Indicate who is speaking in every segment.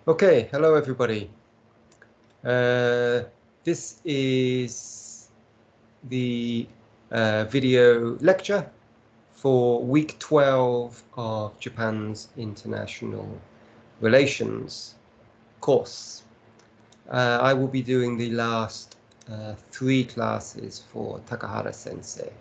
Speaker 1: Okay, hello everybody. This is the video lecture for week 12 of Japan's International Relations course. I will be doing the last 3 classes for Takahara Sensei.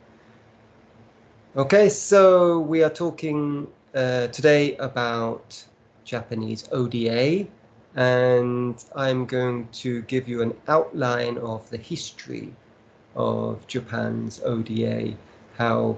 Speaker 1: Okay, so we are talking today about Japanese ODA, and I'm going to give you an outline of the history of Japan's ODA, how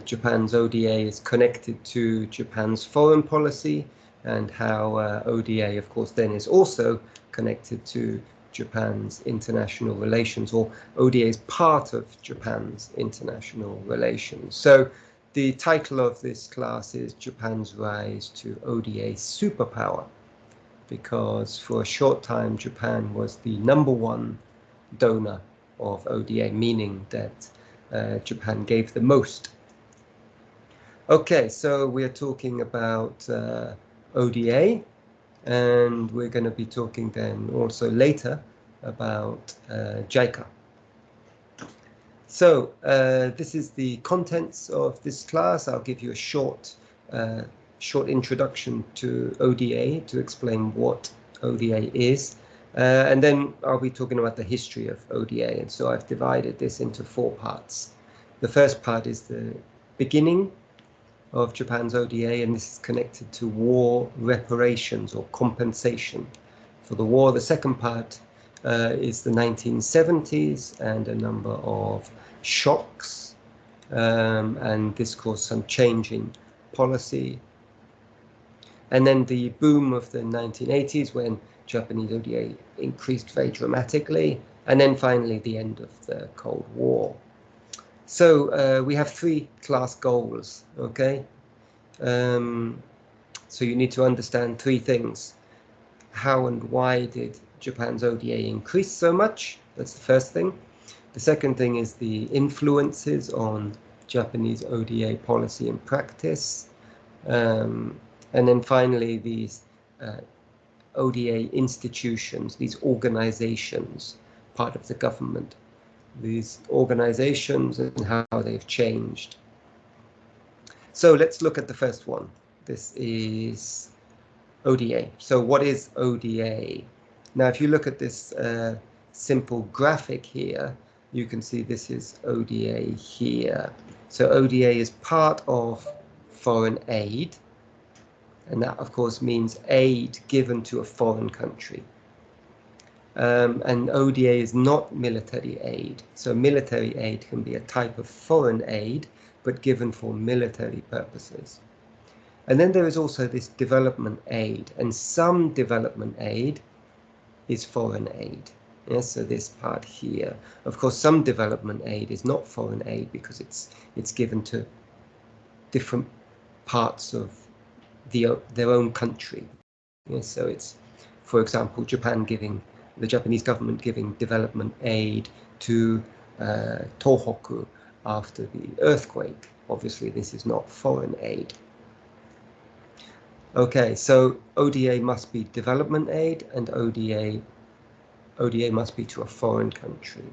Speaker 1: Japan's ODA is connected to Japan's foreign policy, and how ODA, of course, then is also connected to Japan's international relations, or ODA is part of Japan's international relations. So the title of this class is Japan's Rise to ODA Superpower, because for a short time Japan was the #1 donor of ODA, meaning that Japan gave the most. Okay, so we're talking about ODA, and we're going to be talking then also later about JICA. So this is the contents of this class. I'll give you a short introduction to ODA to explain what ODA is. And then I'll be talking about the history of ODA. And so I've divided this into 4 parts. The first part is the beginning of Japan's ODA, and this is connected to war reparations or compensation for the war. The second part is the 1970s and a number of shocks, and this caused some change in policy. And then the boom of the 1980s, when Japanese ODA increased very dramatically, and then finally the end of the Cold War. So we have 3 class goals, okay? So you need to understand 3 things. How and why did Japan's ODA increase so much? That's the first thing. The second thing is the influences on Japanese ODA policy and practice. And then finally, these ODA institutions, these organizations, part of the government, these organizations and how they've changed. So let's look at the first one. This is ODA. So what is ODA? Now, if you look at this simple graphic here, you can see this is ODA here. So ODA is part of foreign aid, and that of course means aid given to a foreign country. And ODA is not military aid. So military aid can be a type of foreign aid, but given for military purposes. And then there is also this development aid, and some development aid is foreign aid. Yes, so this part here. Of course, some development aid is not foreign aid because it's given to different parts of their own country. Yes, so it's, for example, the Japanese government giving development aid to Tohoku after the earthquake. Obviously, this is not foreign aid. Okay, so ODA must be development aid, and ODA must be to a foreign country.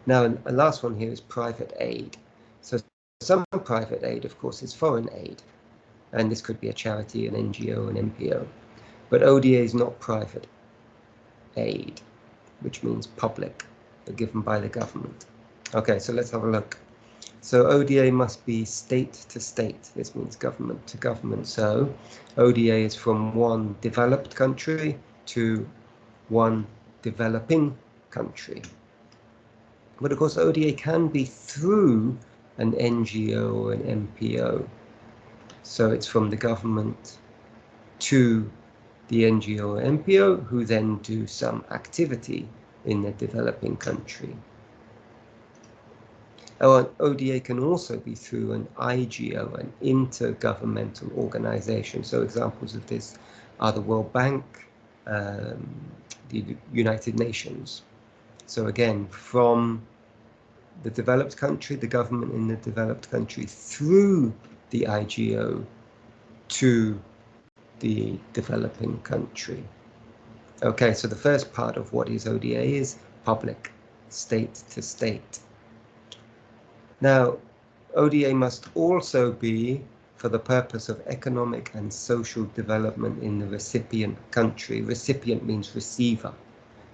Speaker 1: Now, the last one here is private aid. So some private aid, of course, is foreign aid, and this could be a charity, an NGO, an MPO. But ODA is not private aid, which means public, given by the government. Okay, so let's have a look. So ODA must be state to state. This means government to government. So ODA is from one developed country to one developing country. But of course, ODA can be through an NGO or an MPO. So it's from the government to the NGO or MPO, who then do some activity in the developing country. ODA can also be through an IGO, an intergovernmental organization. So examples of this are the World Bank, the United Nations. So again, from the developed country, the government in the developed country, through the IGO to the developing country. Okay, so the first part of what is ODA is public, state to state. Now, ODA must also be for the purpose of economic and social development in the recipient country. Recipient means receiver.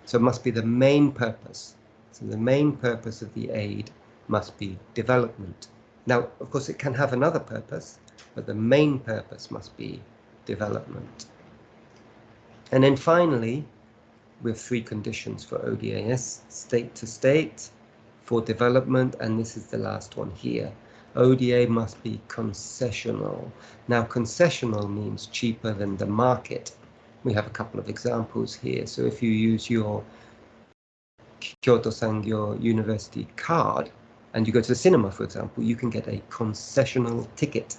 Speaker 1: So it must be the main purpose. So the main purpose of the aid must be development. Now, of course, it can have another purpose, but the main purpose must be development. And then finally, we have three conditions for ODAs: state to state, for development, and this is the last one here. ODA must be concessional. Now, concessional means cheaper than the market. We have a couple of examples here. So if you use your Kyoto Sangyo University card and you go to the cinema, for example, you can get a concessional ticket,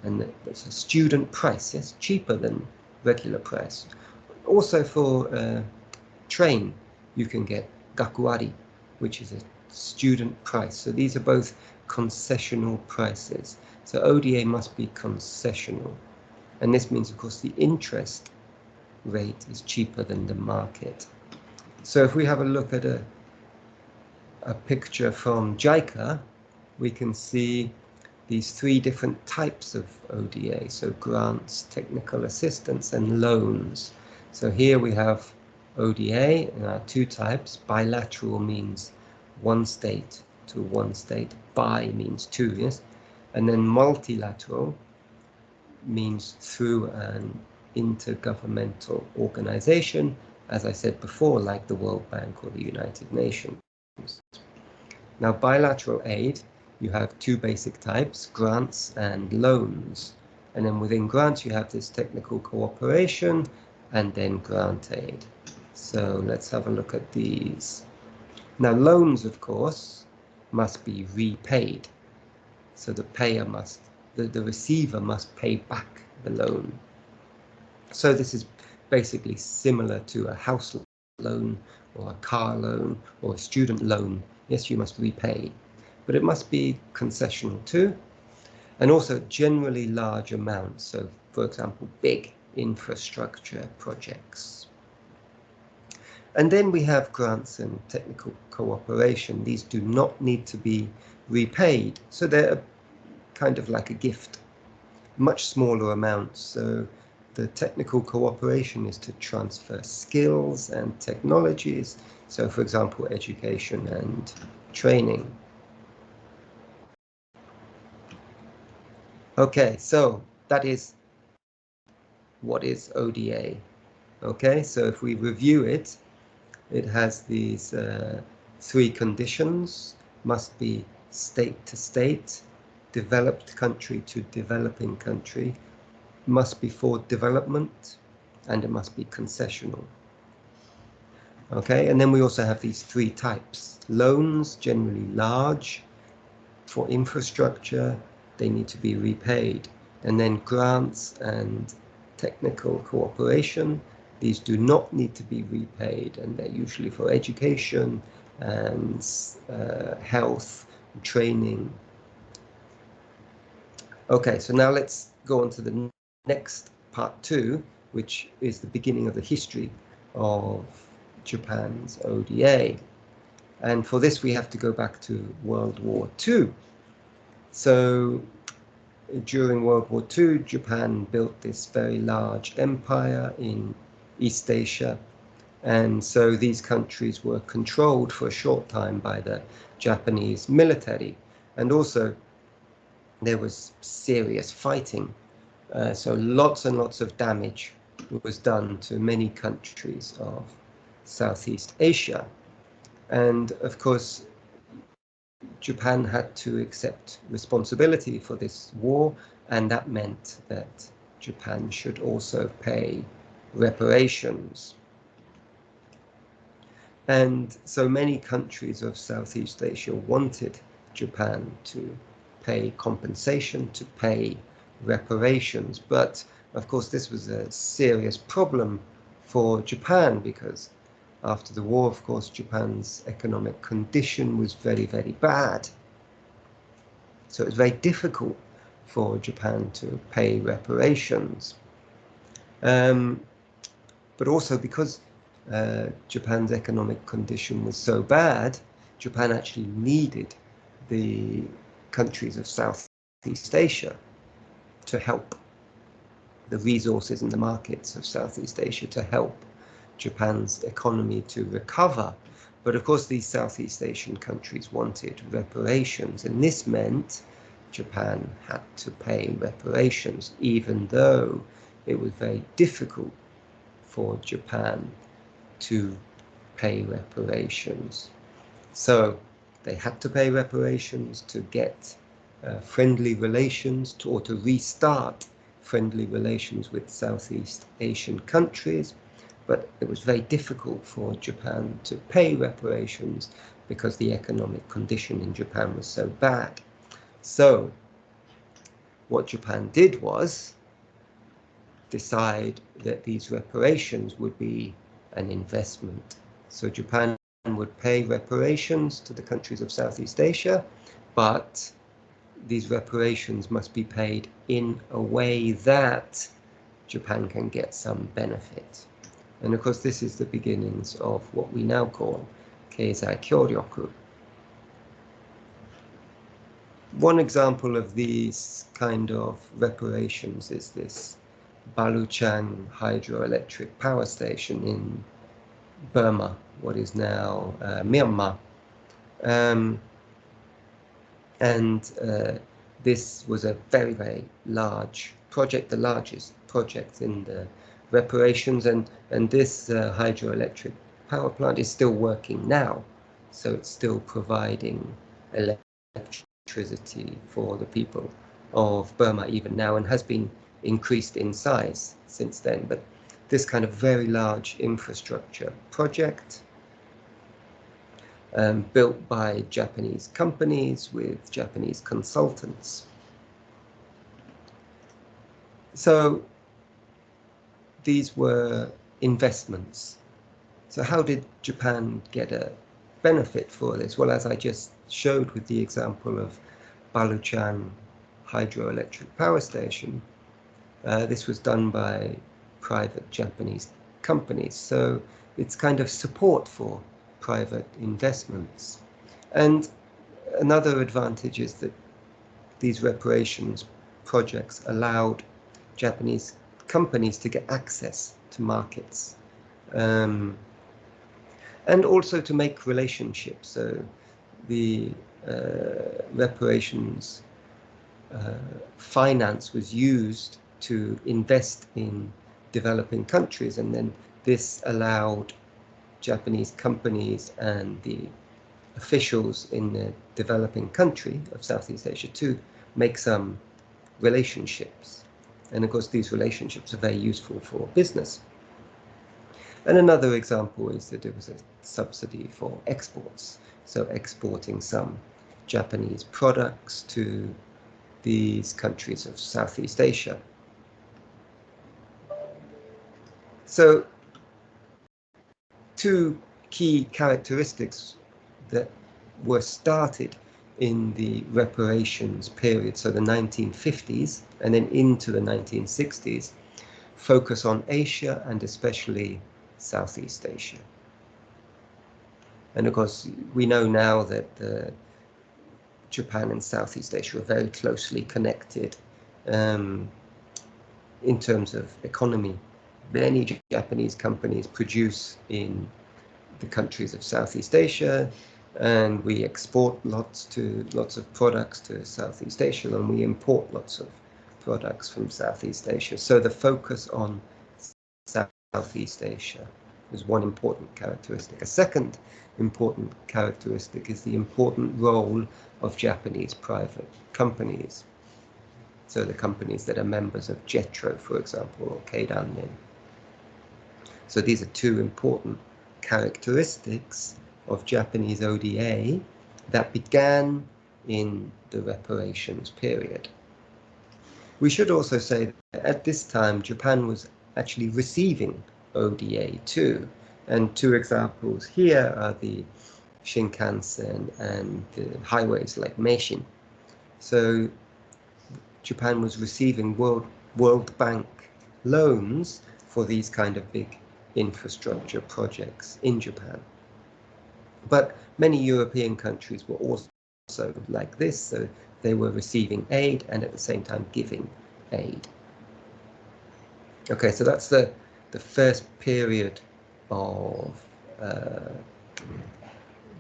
Speaker 1: and it's a student price. Yes, cheaper than regular price. Also for train, you can get gakuari, which is a student price. So these are both concessional prices. So ODA must be concessional. And this means, of course, the interest rate is cheaper than the market. So if we have a look at a picture from JICA, we can see these three different types of ODA. So grants, technical assistance, and loans. So here we have ODA, and there are two types. Bilateral means one state to one state. Bi means two, yes? And then multilateral means through an intergovernmental organization, as I said before, like the World Bank or the United Nations. Now, bilateral aid, you have two basic types, grants and loans. And then within grants, you have this technical cooperation and then grant aid. So let's have a look at these. Now, loans, of course, must be repaid. So the payer must, the receiver must pay back the loan. So this is basically similar to a house loan or a car loan or a student loan. Yes, you must repay, but it must be concessional too, and also generally large amounts. So, for example, big infrastructure projects. And then we have grants and technical cooperation. These do not need to be repaid, so they're kind of like a gift, much smaller amounts. So the technical cooperation is to transfer skills and technologies. So, for example, education and training. Okay, so that is what is ODA. Okay, so if we review it, it has these three conditions: must be state to state, developed country to developing country, must be for development, and it must be concessional. Okay, and then we also have these three types: loans, generally large, for infrastructure, they need to be repaid, and then grants and technical cooperation, these do not need to be repaid, and they're usually for education and health, training. Okay, so now let's go on to the next part 2, which is the beginning of the history of Japan's ODA. And for this, we have to go back to World War II. So during World War II, Japan built this very large empire in East Asia. And so these countries were controlled for a short time by the Japanese military. And also there was serious fighting. So lots and lots of damage was done to many countries of Southeast Asia. And of course, Japan had to accept responsibility for this war, and that meant that Japan should also pay reparations. And so many countries of Southeast Asia wanted Japan to pay compensation, to pay reparations. But of course, this was a serious problem for Japan, because after the war, of course, Japan's economic condition was very, very bad. So it was very difficult for Japan to pay reparations. But also because Japan's economic condition was so bad, Japan actually needed the countries of Southeast Asia to help, the resources and the markets of Southeast Asia to help Japan's economy to recover. But of course, these Southeast Asian countries wanted reparations, and this meant Japan had to pay reparations, even though it was very difficult for Japan to pay reparations. So they had to pay reparations to get friendly relations, or to restart friendly relations with Southeast Asian countries. But it was very difficult for Japan to pay reparations because the economic condition in Japan was so bad. So what Japan did was decide that these reparations would be an investment. So Japan would pay reparations to the countries of Southeast Asia, but these reparations must be paid in a way that Japan can get some benefit. And of course, this is the beginnings of what we now call Keizai Kyoryoku. One example of these kind of reparations is this Baluchang hydroelectric power station in Burma, what is now Myanmar. This was a very, very large project, the largest project in the reparations, and this hydroelectric power plant is still working now, so it's still providing electricity for the people of Burma even now, and has been increased in size since then. But this kind of very large infrastructure project, built by Japanese companies with Japanese consultants. So these were investments. So how did Japan get a benefit for this? Well, as I just showed with the example of Baluchang hydroelectric power station, this was done by private Japanese companies. So it's kind of support for private investments. And another advantage is that these reparations projects allowed Japanese companies to get access to markets, and also to make relationships. So the reparations finance was used to invest in developing countries, and then this allowed Japanese companies and the officials in the developing country of Southeast Asia to make some relationships. And of course, these relationships are very useful for business. And another example is that there was a subsidy for exports, so exporting some Japanese products to these countries of Southeast Asia. So two key characteristics that were started in the reparations period, so the 1950s and then into the 1960s, focus on Asia and especially Southeast Asia. And of course, we know now that Japan and Southeast Asia are very closely connected in terms of economy. Many Japanese companies produce in the countries of Southeast Asia, and we export lots of products to Southeast Asia, and we import lots of products from Southeast Asia. So the focus on Southeast Asia is one important characteristic. A second important characteristic is the important role of Japanese private companies. So the companies that are members of JETRO, for example, or Keidanren. So these are two important characteristics of Japanese ODA that began in the reparations period. We should also say that at this time, Japan was actually receiving ODA too. And two examples here are the Shinkansen and the highways like Meishin. So Japan was receiving World Bank loans for these kind of big infrastructure projects in Japan. But many European countries were also like this, so they were receiving aid and at the same time giving aid. Okay, so that's the first period of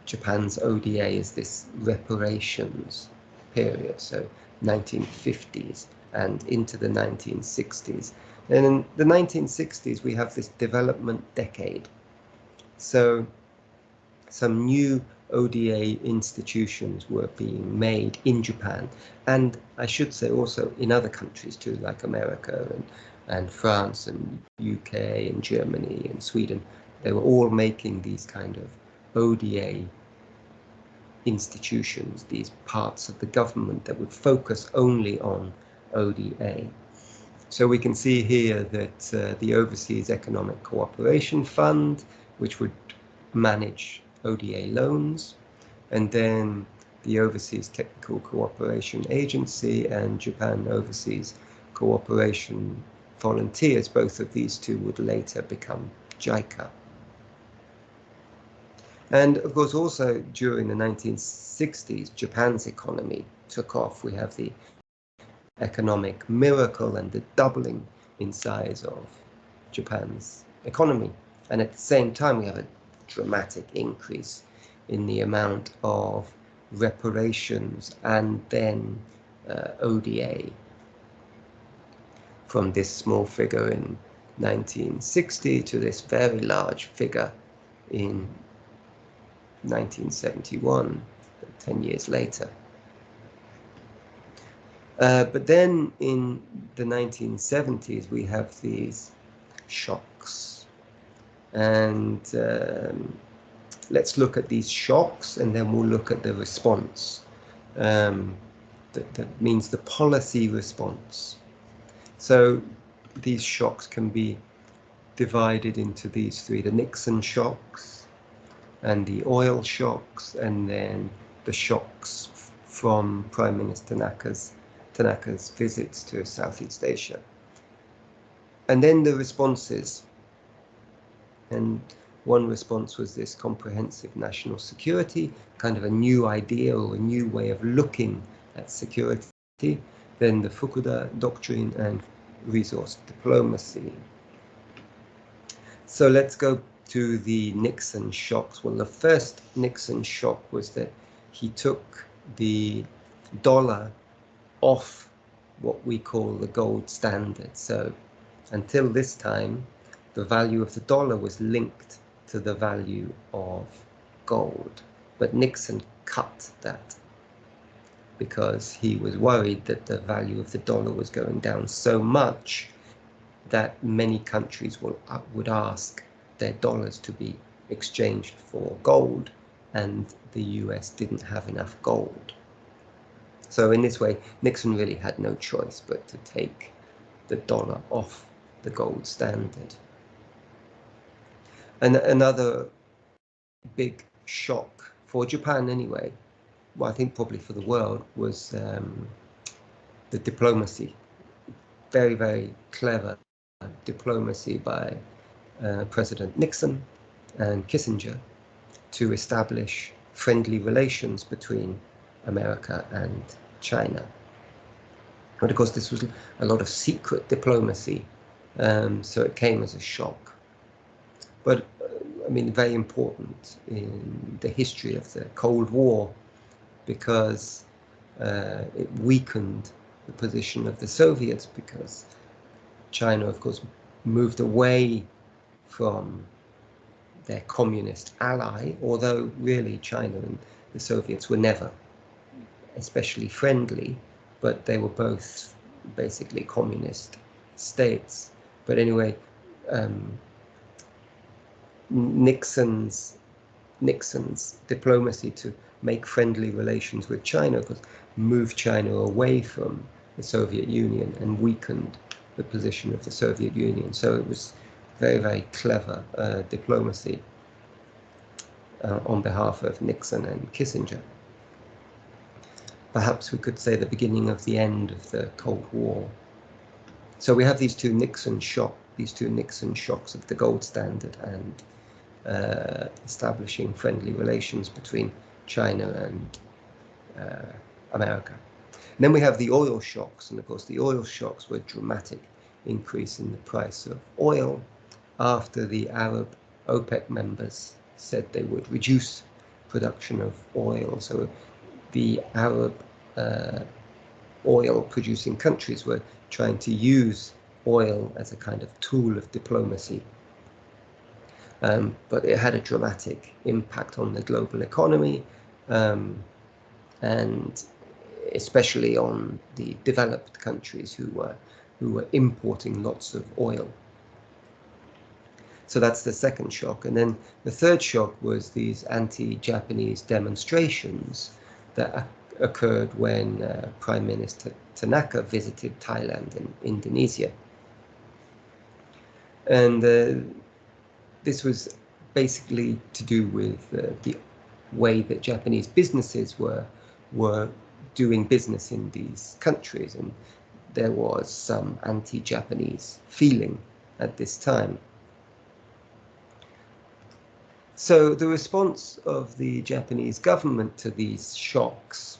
Speaker 1: Japan's ODA, is this reparations period, so 1950s and into the 1960s. And in the 1960s, we have this development decade. So some new ODA institutions were being made in Japan, and I should say also in other countries too, like America and France and UK and Germany and Sweden. They were all making these kind of ODA institutions, these parts of the government that would focus only on ODA. So we can see here that the Overseas Economic Cooperation Fund, which would manage ODA loans, and then the Overseas Technical Cooperation Agency and Japan Overseas Cooperation Volunteers. Both of these two would later become JICA. And of course, also during the 1960s, Japan's economy took off. We have the economic miracle and the doubling in size of Japan's economy. And at the same time, we have a dramatic increase in the amount of reparations and then ODA, from this small figure in 1960 to this very large figure in 1971, 10 years later. But then in the 1970s, we have these shocks. And let's look at these shocks, and then we'll look at the response. That means the policy response. So these shocks can be divided into these three: the Nixon shocks, and the oil shocks, and then the shocks from Prime Minister Tanaka's visits to Southeast Asia. And then the responses. And one response was this comprehensive national security, kind of a new idea or a new way of looking at security. Then the Fukuda doctrine and resource diplomacy. So let's go to the Nixon shocks. Well, the first Nixon shock was that he took the dollar off what we call the gold standard. So until this time, the value of the dollar was linked to the value of gold. But Nixon cut that because he was worried that the value of the dollar was going down so much that many countries would ask their dollars to be exchanged for gold, and the US didn't have enough gold. So in this way, Nixon really had no choice but to take the dollar off the gold standard. And another big shock for Japan anyway, well, I think probably for the world, was the diplomacy. Very, very clever diplomacy by President Nixon and Kissinger to establish friendly relations between America and China. But of course, this was a lot of secret diplomacy, so it came as a shock. But I mean, very important in the history of the Cold War, because it weakened the position of the Soviets, because China, of course, moved away from their communist ally, although really China and the Soviets were never especially friendly, but they were both basically communist states. But anyway, Nixon's diplomacy to make friendly relations with China, because moved China away from the Soviet Union and weakened the position of the Soviet Union. So it was very, very clever diplomacy on behalf of Nixon and Kissinger. Perhaps we could say the beginning of the end of the Cold War. So we have these two Nixon shocks. these two Nixon shocks of the gold standard and establishing friendly relations between China and America. And then we have the oil shocks, and of course the oil shocks were a dramatic increase in the price of oil after the Arab OPEC members said they would reduce production of oil. So the Arab oil producing countries were trying to use oil as a kind of tool of diplomacy. But it had a dramatic impact on the global economy, and especially on the developed countries who were importing lots of oil. So that's the second shock. And then the third shock was these anti-Japanese demonstrations that occurred when Prime Minister Tanaka visited Thailand and Indonesia. And this was basically to do with the way that Japanese businesses were doing business in these countries, and there was some anti-Japanese feeling at this time. So the response of the Japanese government to these shocks,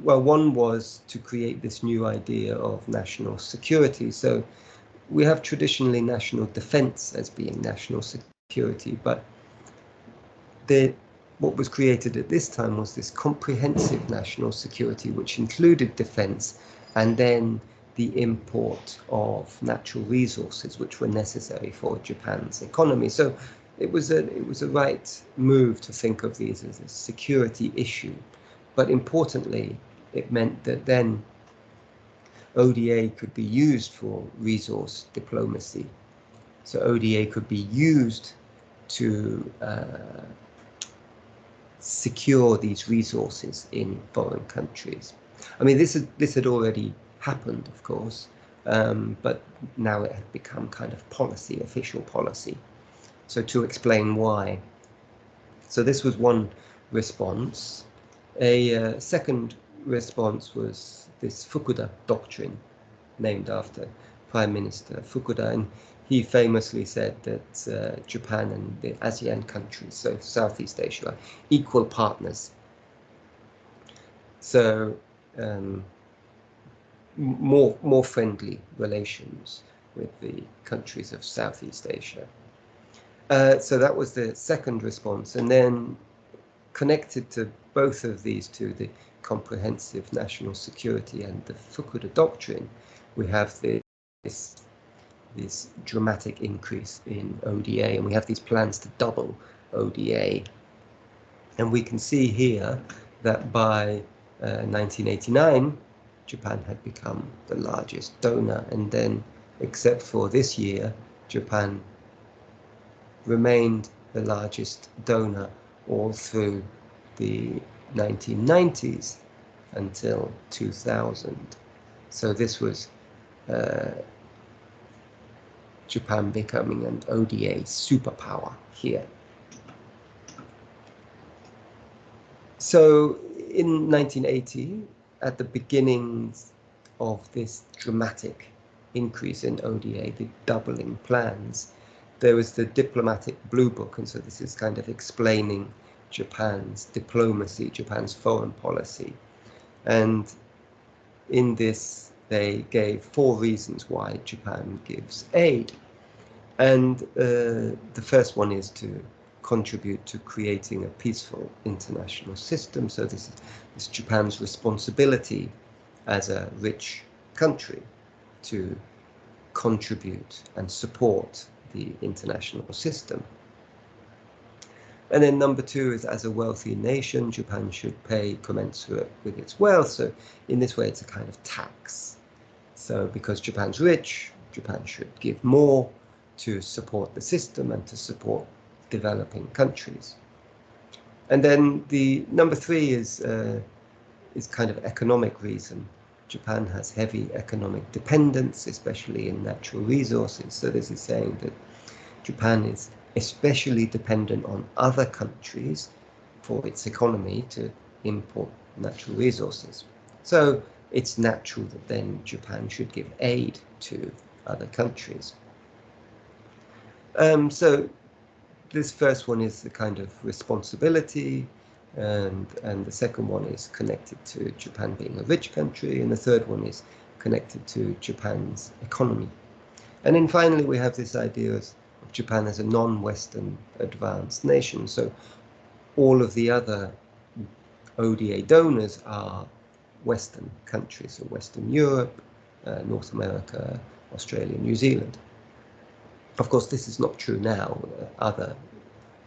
Speaker 1: well, one was to create this new idea of national security. So we have traditionally national defense as being national security, but what was created at this time was this comprehensive national security, which included defense and then the import of natural resources, which were necessary for Japan's economy. So it was a right move to think of these as a security issue, but importantly, it meant that then ODA could be used for resource diplomacy. So ODA could be used to secure these resources in foreign countries. I mean, this had already happened, of course, but now it had become kind of policy, official policy. So to explain why. So this was one response. A second response was this Fukuda doctrine, named after Prime Minister Fukuda, and he famously said that Japan and the ASEAN countries, so Southeast Asia, are equal partners. So more friendly relations with the countries of Southeast Asia. So that was the second response, and then connected to both of these two, the comprehensive national security and the Fukuda doctrine, we have this dramatic increase in ODA, and we have these plans to double ODA. And we can see here that by 1989, Japan had become the largest donor, and then, except for this year, Japan remained the largest donor all through the 1990s until 2000. So this was Japan becoming an ODA superpower here. So in 1980, at the beginnings of this dramatic increase in ODA, the doubling plans, there was the diplomatic blue book, and so this is kind of explaining Japan's diplomacy, Japan's foreign policy. And in this, they gave 4 reasons why Japan gives aid. And the first one is to contribute to creating a peaceful international system. So this is Japan's responsibility as a rich country to contribute and support the international system. And then number 2 is, as a wealthy nation, Japan should pay commensurate with its wealth. So in this way, it's a kind of tax. So because Japan's rich, Japan should give more to support the system and to support developing countries. And then the number 3 is kind of economic reason. Japan has heavy economic dependence, especially in natural resources. So this is saying that Japan is especially dependent on other countries for its economy to import natural resources. So it's natural that then Japan should give aid to other countries. So this first one is the kind of responsibility, and the second one is connected to Japan being a rich country, and the third one is connected to Japan's economy. And then finally we have this idea of Japan as a non-Western advanced nation. So all of the other ODA donors are Western countries, so Western Europe, North America, Australia, New Zealand. Of course, this is not true now. Other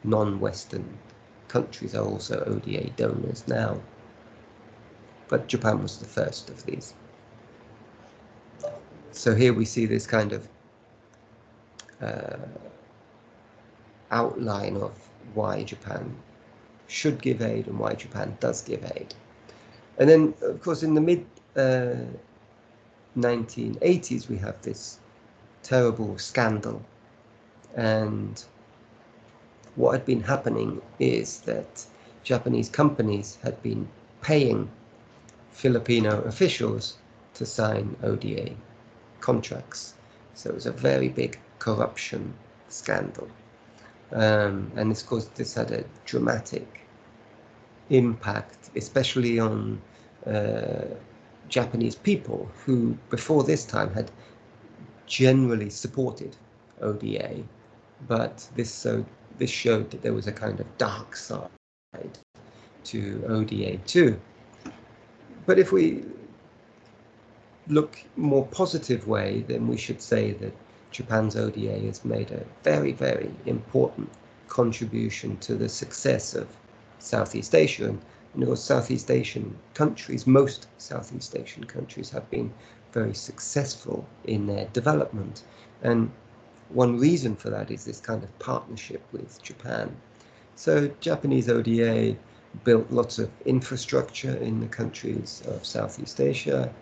Speaker 1: non-Western countries are also ODA donors now, but Japan was the first of these. So here we see this kind of outline of why Japan should give aid and why Japan does give aid. And then, of course, in the mid 1980s, we have this terrible scandal. And what had been happening is that Japanese companies had been paying Filipino officials to sign ODA contracts. So it was a very big corruption scandal. And of course, this had a dramatic impact, especially on Japanese people who, before this time, had generally supported ODA, but this showed that there was a kind of dark side to ODA too. But if we look more positive way, then we should say that Japan's ODA has made a very, very important contribution to the success of Southeast Asia. And of course, Southeast Asian countries, most Southeast Asian countries have been very successful in their development. And one reason for that is this kind of partnership with Japan. So Japanese ODA built lots of infrastructure in the countries of Southeast Asia.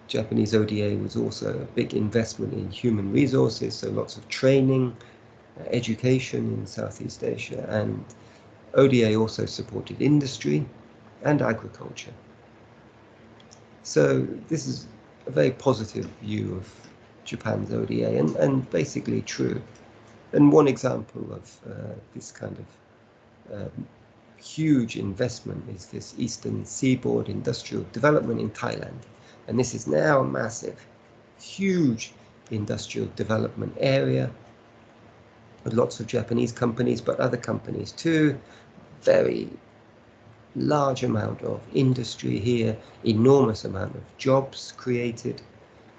Speaker 1: Japanese ODA was also a big investment in human resources, so lots of training, education in Southeast Asia, and ODA also supported industry and agriculture. So this is a very positive view of Japan's ODA, and basically true. And one example of this kind of huge investment is this Eastern Seaboard Industrial Development in Thailand. And this is now a massive, huge industrial development area with lots of Japanese companies, but other companies too. Very large amount of industry here, enormous amount of jobs created.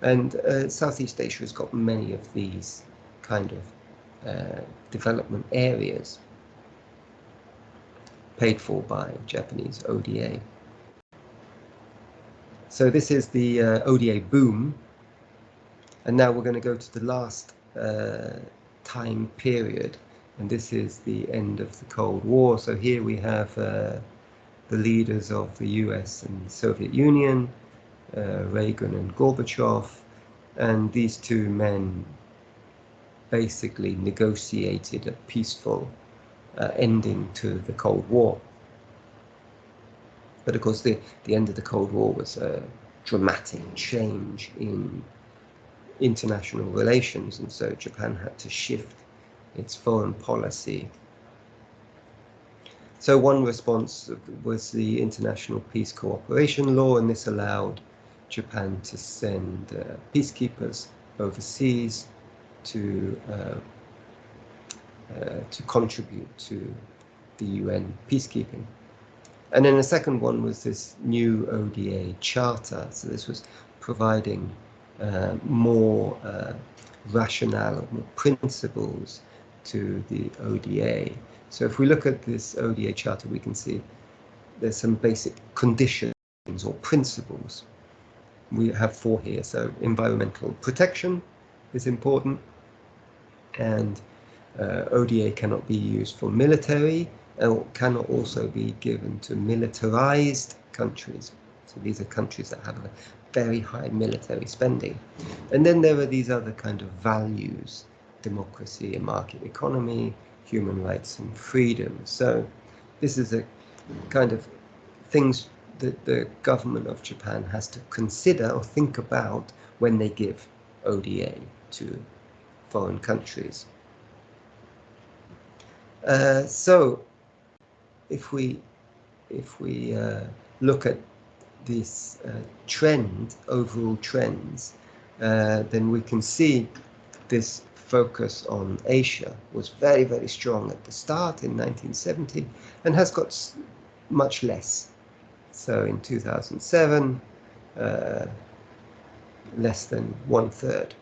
Speaker 1: And Southeast Asia has got many of these kind of development areas paid for by Japanese ODA. So this is the ODA boom, and now we're going to go to the last time period, and this is the end of the Cold War. So here we have the leaders of the US and Soviet Union, Reagan and Gorbachev, and these two men basically negotiated a peaceful ending to the Cold War. But of course, the end of the Cold War was a dramatic change in international relations, and so Japan had to shift its foreign policy. So one response was the International Peace Cooperation Law, and this allowed Japan to send peacekeepers overseas to contribute to the UN peacekeeping. And then the second one was this new ODA Charter. So this was providing more rationale, more principles to the ODA. So if we look at this ODA Charter, we can see there's some basic conditions or principles. We have 4 here. So environmental protection is important, and ODA cannot be used for military, or cannot also be given to militarized countries. So these are countries that have a very high military spending. And then there are these other kind of values: democracy, a market economy, human rights and freedom. So this is a kind of things that the government of Japan has to consider or think about when they give ODA to foreign countries. So if we look at this trend, overall trends, then we can see this focus on Asia was very, very strong at the start in 1970 and has got much less. So in 2007, less than 1/3,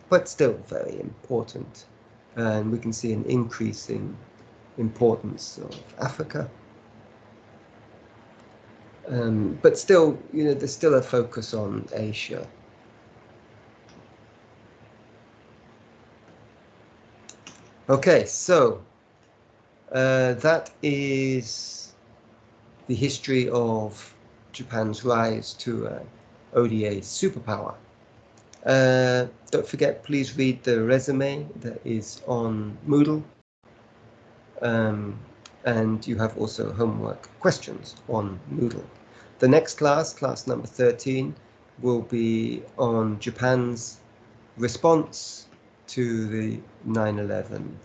Speaker 1: but still very important. And we can see an increasing importance of Africa. But still, there's still a focus on Asia. Okay, so that is the history of Japan's rise to ODA superpower. Don't forget, please read the resume that is on Moodle. And you have also homework questions on Moodle. The next class, class number 13, will be on Japan's response to the 9/11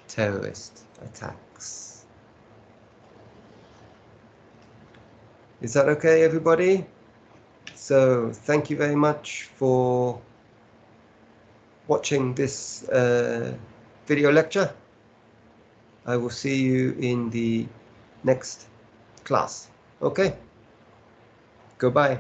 Speaker 1: terrorist attacks. Is that okay, everybody? So thank you very much for watching this video lecture. I will see you in the next class. Okay? Goodbye.